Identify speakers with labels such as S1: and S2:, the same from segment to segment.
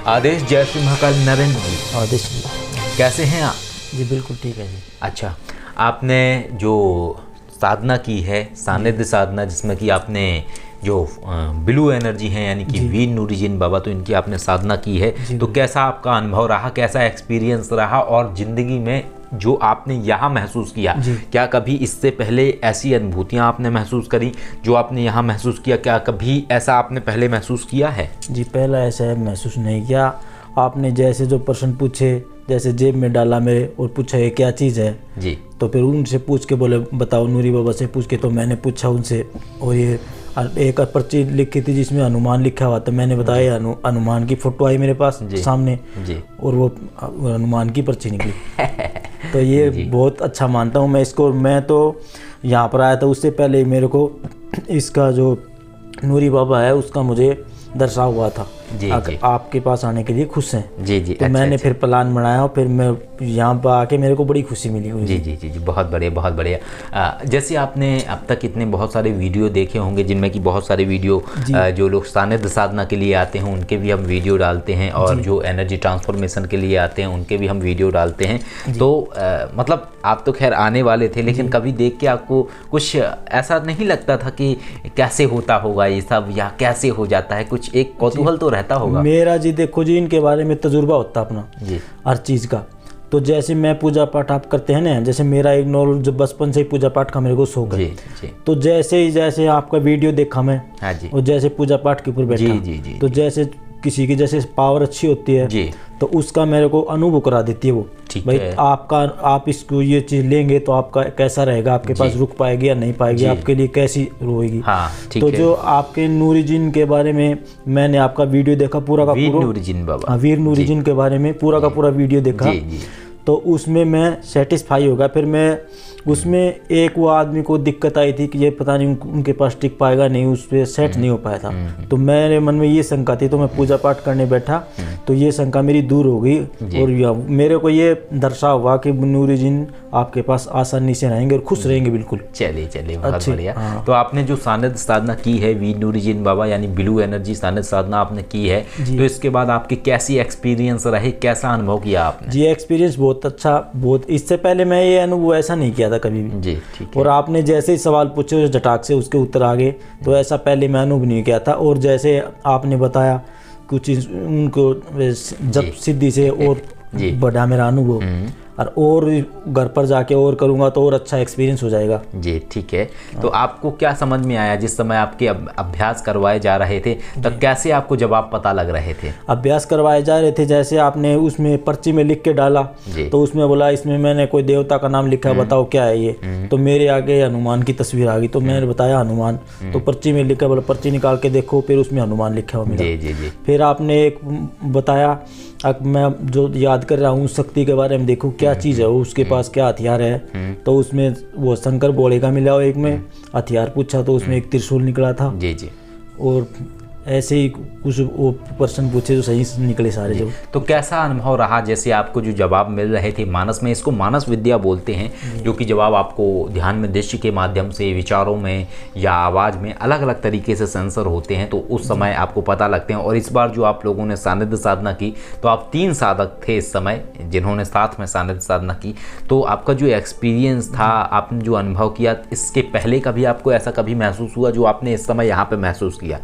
S1: आदेश, जय श्री महाकाल। नरेंद्र जी,
S2: आदेश
S1: कैसे हैं आप?
S2: जी बिल्कुल ठीक है जी।
S1: अच्छा, आपने जो साधना की है, सानिध्य साधना, जिसमें कि आपने जो ब्लू एनर्जी है यानी कि वीर नूरीजीन बाबा, तो इनकी आपने साधना की है, तो कैसा आपका अनुभव रहा, कैसा एक्सपीरियंस रहा, और ज़िंदगी में जो आपने यहाँ महसूस किया, क्या कभी इससे पहले ऐसी अनुभूतियाँ आपने महसूस करी जो आपने यहाँ महसूस किया? क्या कभी ऐसा आपने पहले महसूस किया है?
S2: जी पहला ऐसा महसूस नहीं किया। आपने जैसे जो प्रश्न पूछे, जैसे जेब में डाला मेरे और पूछा ये क्या चीज़ है जी, तो फिर उनसे पूछ के बोले बताओ, नूरी बाबा से पूछ के, तो मैंने पूछा उनसे, और ये एक पर्ची लिखी थी जिसमें हनुमान लिखा हुआ, तो मैंने बताया हनुमान की फोटो आई मेरे पास सामने जी, और वो हनुमान की पर्ची निकली। तो ये बहुत अच्छा मानता हूँ मैं इसको। मैं तो यहाँ पर आया था, उससे पहले मेरे को इसका जो नूरी बाबा है उसका मुझे दर्शा हुआ था जी, आपके पास आने के लिए खुश हैं जी जी। तो अच्छा, मैंने फिर प्लान बनाया और फिर मैं यहाँ पर आके मेरे को बड़ी खुशी मिली हुई।
S1: जी जी जी जी, बहुत बढ़िया बहुत बढ़िया। जैसे आपने अब तक इतने बहुत सारे वीडियो देखे होंगे, जिनमें कि बहुत सारे वीडियो जो लोग सानिध्य साधना के लिए आते हैं उनके भी हम वीडियो डालते हैं, और जो एनर्जी ट्रांसफॉर्मेशन के लिए आते हैं उनके भी हम वीडियो डालते हैं। तो मतलब आप तो खैर आने वाले थे, लेकिन कभी देख के आपको कुछ ऐसा नहीं लगता था कि कैसे होता होगा ये सब, या कैसे हो जाता है? कुछ एक कौतूहल तो रहता होगा।
S2: मेरा जी देखो जी, इनके बारे में तजुर्बा होता अपना जी हर चीज़ का। तो जैसे मैं पूजा पाठ आप करते हैं ना, जैसे मेरा एक नॉलेज जो बचपन से ही पूजा पाठ का मेरे को शौक है, तो जैसे आपका वीडियो देखा मैं, हाँ जी, और जैसे पूजा पाठ के ऊपर बैठा जी, जी, जी, तो जैसे किसी की जैसे पावर अच्छी होती है जी, तो उसका मेरे को अनुभव करा देती है वो, भाई आप इसको ये चीज़ लेंगे तो आपका कैसा रहेगा, आपके पास रुक पाएगी या नहीं पाएगी, आपके लिए कैसी रोएगी। हाँ, तो जो आपके नूरीजीन के बारे में मैंने आपका वीडियो देखा पूरा का पूरा,
S1: नूरीजीन बाबा,
S2: वीर नूरीजीन के बारे में पूरा का पूरा वीडियो देखा, तो उसमें मैं सेटिस्फाई हो गया। फिर मैं उसमें एक वो आदमी को दिक्कत आई थी कि ये पता नहीं उनके पास टिक पाएगा नहीं, उस पर सेट नहीं हो पाया था, तो मेरे मन में ये शंका थी, तो मैं पूजा पाठ करने बैठा तो ये शंका मेरी दूर हो गई, और मेरे को ये दर्शा हुआ कि नूरीजीन आपके पास आसानी से रहेंगे और खुश रहेंगे बिल्कुल।
S1: चलिए चलिए, बहुत बढ़िया। हाँ। तो आपने जो सानिध्य साधना की है वीर नूरीजीन बाबा यानी ब्लू एनर्जी सानिध्य साधना आपने की है, तो इसके बाद आपके कैसी एक्सपीरियंस रहे, कैसा अनुभव किया आपने?
S2: जी एक्सपीरियंस बहुत अच्छा, बहुत। इससे पहले मैं ये अनुभव ऐसा नहीं किया था कभी भी जी, ठीक है। और आपने जैसे ही सवाल पूछे झटाक से उसके उत्तर आ गए, तो ऐसा पहले मैं अनुभव नहीं किया था। और जैसे आपने बताया कुछ उनको जब सिद्धि से और बढ़ा मेरा अनुभव, और घर पर जाके और करूँगा तो और अच्छा एक्सपीरियंस हो जाएगा जी, ठीक है। तो आपको क्या समझ में आया जिस समय आपके अभ्यास करवाए जा रहे थे, तब कैसे आपको जवाब पता लग रहे थे? अभ्यास करवाए जा रहे थे, जैसे आपने उसमें पर्ची में लिख के डाला, तो उसमें बोला इसमें मैंने कोई देवता का नाम लिखा, बताओ क्या है ये, तो मेरे आगे हनुमान की तस्वीर आ गई, तो मैंने बताया हनुमान, तो पर्ची में लिखा, बोला पर्ची निकाल के देखो, फिर उसमें हनुमान लिखा हुआ मिला। फिर आपने एक बताया, अब मैं जो याद कर रहा हूँ शक्ति के बारे में, देखो क्या चीज़ है वो, उसके पास क्या हथियार है, तो उसमें वो शंकर भोले का मिला, एक में हथियार पूछा तो उसमें एक त्रिशूल निकला था जी जी, और ऐसे ही कुछ वो प्रश्न पूछे जो सही निकले सारे जो।
S1: तो कैसा अनुभव रहा जैसे आपको जो जवाब मिल रहे थे मानस में? इसको मानस विद्या बोलते हैं, जो कि जवाब आपको ध्यान में दृष्टि के माध्यम से, विचारों में या आवाज़ में अलग अलग तरीके से सेंसर होते हैं, तो उस समय आपको पता लगते हैं। और इस बार जो आप लोगों ने सानिध्य साधना की, तो आप 3 साधक थे इस समय जिन्होंने साथ में सानिध्य साधना की, तो आपका जो एक्सपीरियंस था, आपने जो अनुभव किया, इसके पहले कभी आपको ऐसा कभी महसूस हुआ जो आपने इस समय यहाँ पर महसूस किया?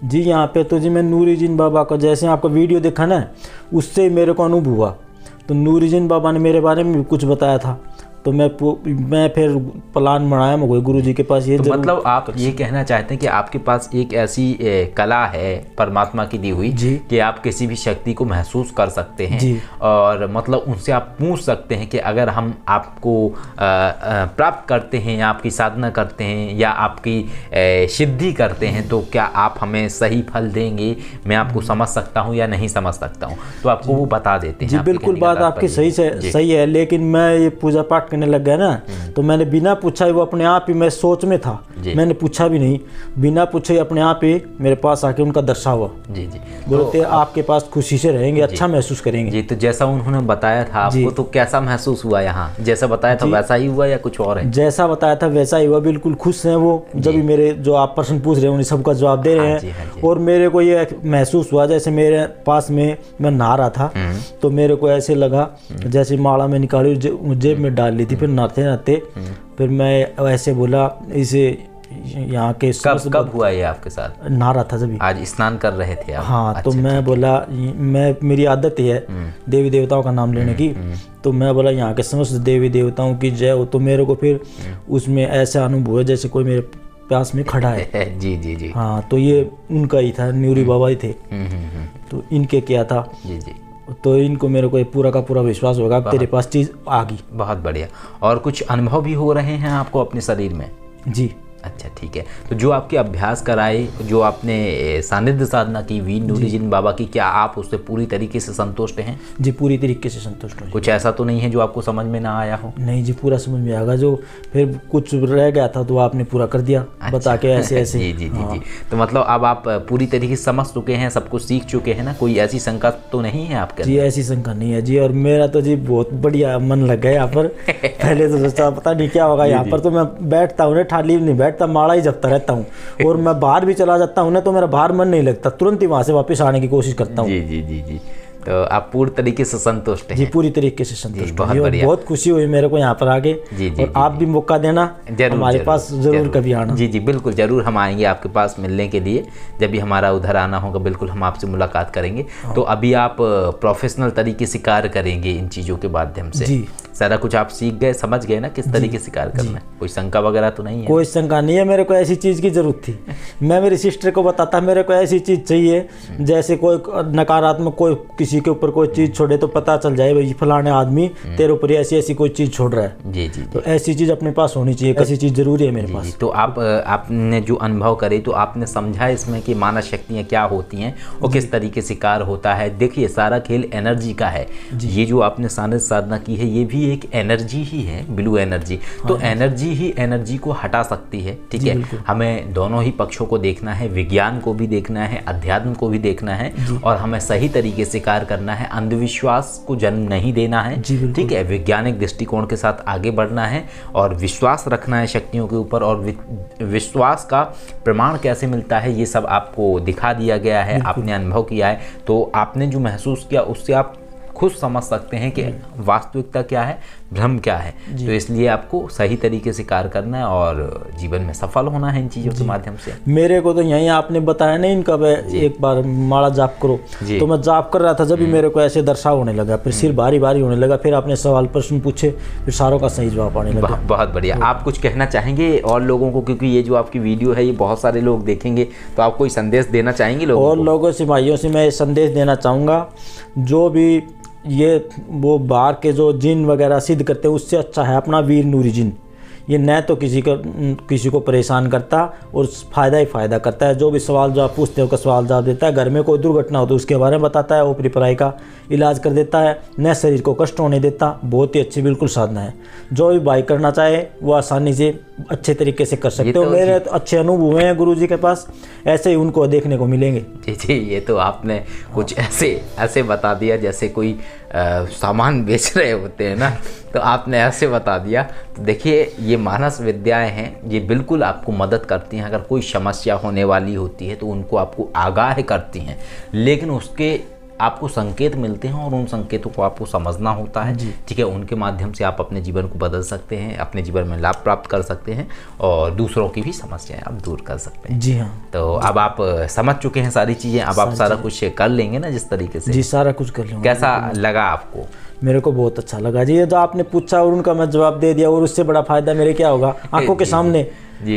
S2: जी यहाँ पे तो जी मैं नूरीजीन बाबा का जैसे आपका वीडियो देखा ना, उससे मेरे को अनुभव हुआ। तो नूरीजीन बाबा ने मेरे बारे में भी कुछ बताया था, तो मैं फिर प्लान बनाया, मैं कोई गुरुजी के पास ये
S1: तो मतलब आप ये कहना चाहते हैं कि आपके पास एक ऐसी कला है परमात्मा की दी हुई कि आप किसी भी शक्ति को महसूस कर सकते हैं और मतलब उनसे आप पूछ सकते हैं कि अगर हम आपको प्राप्त करते हैं या आपकी साधना करते हैं या आपकी सिद्धि करते हैं तो क्या आप हमें सही फल देंगे, मैं आपको समझ सकता हूँ या नहीं समझ सकता हूँ, तो आपको वो बता देते हैं।
S2: जी बिल्कुल, बात आपकी सही है, लेकिन मैं ये पूजा पाठ करने लग गया ना, तो मैंने बिना पूछा ही, वो अपने आप ही, मैं सोच में था, मैंने पूछा भी नहीं, बिना पूछे अपने आप ही मेरे पास आके उनका दर्शा हुआ।
S1: जी जी,
S2: बोलते तो आपके पास खुशी से रहेंगे, अच्छा महसूस करेंगे।
S1: जी, तो जैसा उन्होंने बताया था आपको, तो कैसा महसूस हुआ यहाँ? जैसा बताया था वैसा ही हुआ या कुछ और है?
S2: जैसा बताया था वैसा ही हुआ, बिल्कुल खुश हैं वो। जब भी मेरे जो आप प्रश्न पूछ रहे हैं उन्हें सबका जवाब दे रहे हैं। और मेरे को ये महसूस हुआ जैसे मेरे पास में मैं नहा रहा था, तो मेरे को ऐसे लगा जैसे माला में निकाली जेब में डाल ली थी, फिर नहाते नहाते फिर मैं ऐसे बोला, इसे यहाँ के
S1: कब हुआ ये आपके साथ?
S2: नहा रहा था जब, आज
S1: स्नान कर रहे थे आप?
S2: हाँ। अच्छा, तो मैं बोला, मेरी आदत ही है देवी देवताओं का नाम लेने की, तो मैं बोला यहाँ के समस्त देवी देवताओं की जय हो। तो मेरे को फिर उसमें ऐसा अनुभव है जैसे कोई मेरे पास में खड़ा है।
S1: जी जी जी,
S2: हाँ। तो ये उनका ही था, न्यूरी बाबा ही थे, तो इनके क्या था। जी जी, तो इनको मेरे को पूरा का पूरा विश्वास होगा अब तेरे पास चीज़ आ गई।
S1: बहुत बढ़िया। और कुछ अनुभव भी हो रहे हैं आपको अपने शरीर में?
S2: जी।
S1: अच्छा, ठीक है। तो जो आपके अभ्यास कराए, जो आपने सानिध्य साधना की वीर नूरी जिन बाबा की, क्या आप उससे पूरी तरीके से संतुष्ट हैं?
S2: जी, पूरी तरीके से संतुष्ट हूँ।
S1: कुछ ऐसा तो नहीं है जो आपको समझ में ना आया हो?
S2: नहीं जी, पूरा समझ में आएगा। जो फिर कुछ रह गया था तो आपने पूरा कर दिया। अच्छा। बता के ऐसे ऐसे।
S1: जी जी जी जी, तो मतलब अब आप पूरी तरीके से समझ चुके हैं, सब कुछ सीख चुके हैं ना? कोई ऐसी शंका तो नहीं है आपके?
S2: जी, ऐसी शंका नहीं है जी। और मेरा तो जी बहुत बढ़िया मन लग गया यहाँ पर। पहले तो सोचता पता नहीं क्या होगा यहाँ पर, तो मैं बैठता हूँ, ठाली नहीं बैठता, माला ही जपता रहता हूँ। और मैं बाहर भी चला जाता हूँ ना, तो मेरा बाहर मन नहीं लगता, तुरंत ही वहाँ से वापस आने की कोशिश करता हूँ।
S1: जी जी जी जी, तो आप पूरी तरीके से संतुष्ट हैं?
S2: जी, पूरी तरीके से संतुष्ट।
S1: बहुत बढ़िया,
S2: बहुत खुशी हुई मेरे को यहाँ पर आके।
S1: जी जी,
S2: और आप भी मौका देना, हमारे पास जरूर कभी आना।
S1: जी जी बिल्कुल, जरूर हम आएंगे आपके पास मिलने के लिए। जब भी हमारा उधर आना होगा बिल्कुल हम आपसे मुलाकात करेंगे। तो अभी आप प्रोफेशनल तरीके से कार्य करेंगे इन चीज़ों के माध्यम से? जी, सारा कुछ आप सीख गए, समझ गए ना किस तरीके से कार्य करना है? कोई शंका वगैरह तो नहीं है?
S2: कोई शंका नहीं है। मेरे को ऐसी चीज़ की जरूरत थी, मैं मेरी सिस्टर को बताता मेरे को ऐसी चीज़ चाहिए, जैसे कोई नकारात्मक कोई किसी के ऊपर कोई चीज़ छोड़े तो पता चल जाए भाई फलाने आदमी तेरे ऊपर ऐसी ऐसी कोई चीज़ छोड़ रहा है।
S1: जी जी,
S2: तो ऐसी चीज़ अपने पास होनी चाहिए, ऐसी चीज़ जरूरी है मेरे पास।
S1: तो आपने जो अनुभव करे तो आपने समझा इसमें कि मानस शक्तियाँ क्या होती हैं और किस तरीके से कार्य होता है। देखिए, सारा खेल एनर्जी का है। ये जो आपने सानिध्य साधना की है ये भी एक एनर्जी ही है, ब्लू एनर्जी। तो एनर्जी ही एनर्जी को हटा सकती है। ठीक है, हमें दोनों ही पक्षों को देखना है, विज्ञान को भी देखना है, अध्यात्म को भी देखना है, और हमें सही तरीके से कार्य करना है। अंधविश्वास को जन्म नहीं देना है। ठीक है, वैज्ञानिक दृष्टिकोण के साथ आगे बढ़ना है और विश्वास रखना है शक्तियों के ऊपर। और विश्वास का प्रमाण कैसे मिलता है ये सब आपको दिखा दिया गया है, आपने अनुभव किया है। तो आपने जो महसूस किया उससे आप खुद समझ सकते हैं कि वास्तविकता क्या है, भ्रम क्या है। तो इसलिए आपको सही तरीके से कार्य करना है और जीवन में सफल होना है इन चीज़ों के माध्यम से।
S2: मेरे को तो यही आपने बताया ना, इनका एक बार माला जाप करो, तो मैं जाप कर रहा था जब भी मेरे को ऐसे दर्शाव होने लगा, फिर सिर भारी भारी होने लगा, फिर आपने सवाल प्रश्न पूछे, फिर सारों का सही जवाब आने लगा।
S1: बहुत बढ़िया। आप कुछ कहना चाहेंगे और लोगों को, क्योंकि ये जो आपकी वीडियो है ये बहुत सारे लोग देखेंगे, तो आप कोई संदेश देना चाहेंगे लोगों को?
S2: और लोगों से, भाइयों से मैं संदेश देना चाहूँगा, जो भी ये वो बाहर के जो जिन वगैरह सिद्ध करते हैं उससे अच्छा है अपना वीर नूरी जिन। ये न तो किसी को परेशान करता और फ़ायदा ही फ़ायदा करता है। जो भी सवाल जवाब पूछते हो उसका सवाल जवाब देता है। घर में कोई दुर्घटना हो तो उसके बारे में बताता है, ऊपरी पराई का इलाज कर देता है, न शरीर को कष्ट होने देता। बहुत ही अच्छी बिल्कुल साधना है। जो भी भाई करना चाहे वो आसानी से अच्छे तरीके से कर सकते हो। मेरे तो अच्छे अनुभव हुए हैं गुरु जी के पास, ऐसे ही उनको देखने को मिलेंगे।
S1: जी जी, ये तो आपने कुछ ऐसे बता दिया जैसे कोई सामान बेच रहे होते हैं ना, तो आपने ऐसे बता दिया। तो देखिए, ये मानस विद्याएं हैं, ये बिल्कुल आपको मदद करती हैं। अगर कोई समस्या होने वाली होती है तो उनको आपको आगाह करती हैं, लेकिन उसके आपको संकेत मिलते हैं और उन संकेतों को आपको समझना होता है। ठीक है, उनके माध्यम से आप अपने जीवन को बदल सकते हैं, अपने जीवन में लाभ प्राप्त कर सकते हैं और दूसरों की भी समस्याएं आप दूर कर सकते हैं।
S2: जी हाँ।
S1: तो अब आप समझ चुके हैं सारी चीज़ें, अब आप सारा कुछ कर लेंगे ना जिस तरीके से?
S2: जी, सारा कुछ कर लेंगे।
S1: कैसा लगा आपको?
S2: मेरे को बहुत अच्छा लगा जी, ये तो आपने पूछा और उनका मैं जवाब दे दिया, और उससे बड़ा फायदा मेरे क्या होगा आंखों के सामने।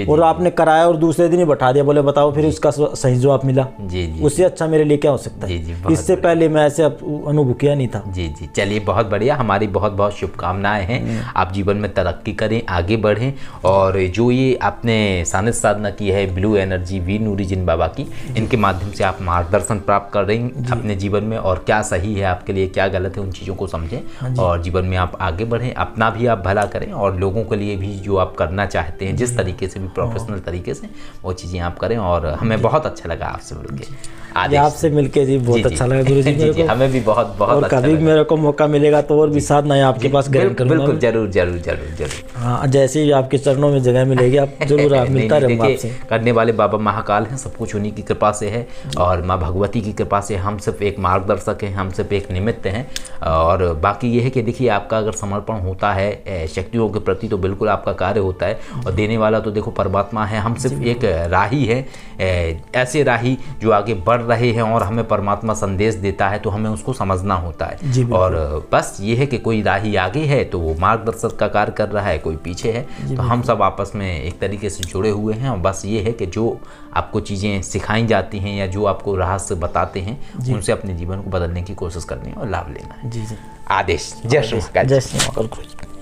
S2: और आपने कराया और दूसरे दिन ही बैठा दिया, बोले बताओ फिर उसका सही जवाब मिला। उससे अच्छा मेरे लिए क्या हो सकता है। इससे पहले मैं ऐसे अनुभव किया नहीं था।
S1: जी जी, चलिए बहुत बढ़िया, हमारी बहुत बहुत शुभकामनाएं हैं, आप जीवन में तरक्की करें, आगे बढ़ें। और जो ये आपने सानिध्य साधना की है ब्लू एनर्जी वीर नूरी जिन बाबा की, इनके माध्यम से आप मार्गदर्शन प्राप्त कर रही हैं अपने जीवन में, और क्या सही है आपके लिए, क्या गलत है, उन चीज़ों को समझें और जीवन में आप आगे बढ़ें, अपना भी आप भला करें और लोगों के लिए भी जो आप करना चाहते हैं जिस तरीके से भी प्रोफेशनल तरीके से वो चीज़ें आप करें। और हमें बहुत अच्छा लगा आपसे मिलके,
S2: आपसे मिलके जी बहुत अच्छा लगा गुरु जी,
S1: हमें भी बहुत बहुत
S2: अच्छा लगा। कभी मेरे को मौका मिलेगा तो और भी साधना आपके पास ग्रहण करूंगा।
S1: बिल्कुल, जरूर जरूर जरूर जरूर।
S2: हाँ, जैसे ही आपके चरणों में जगह मिलेगी आप जरूर आप मिलता रहूंगा आपसे।
S1: करने वाले बाबा महाकाल हैं, सब कुछ उन्हीं की कृपा से है और माँ भगवती की कृपा से। हम सिर्फ एक मार्गदर्शक हैं, हम सिर्फ एक निमित्त हैं। और बाकी ये है कि देखिए, आपका अगर समर्पण होता है शक्तियों के प्रति तो बिल्कुल आपका कार्य होता है, और देने वाला तो देखो परमात्मा है। हम सिर्फ एक राही है, ऐसे राही जो आगे बढ़ रहे हैं और हमें परमात्मा संदेश देता है, तो हमें उसको समझना होता है। और बस ये है कि कोई राही आगे है तो वो मार्गदर्शक का कार्य कर रहा है, कोई पीछे है, तो हम सब आपस में एक तरीके से जुड़े हुए हैं। और बस ये है कि जो आपको चीज़ें सिखाई जाती हैं या जो आपको रहस्य बताते हैं, उनसे अपने जीवन को बदलने की कोशिश करनी है और लाभ लेना है।
S2: जी जी,
S1: आदेश। जय श्री महाकाल।
S2: जय श्री महाकाल।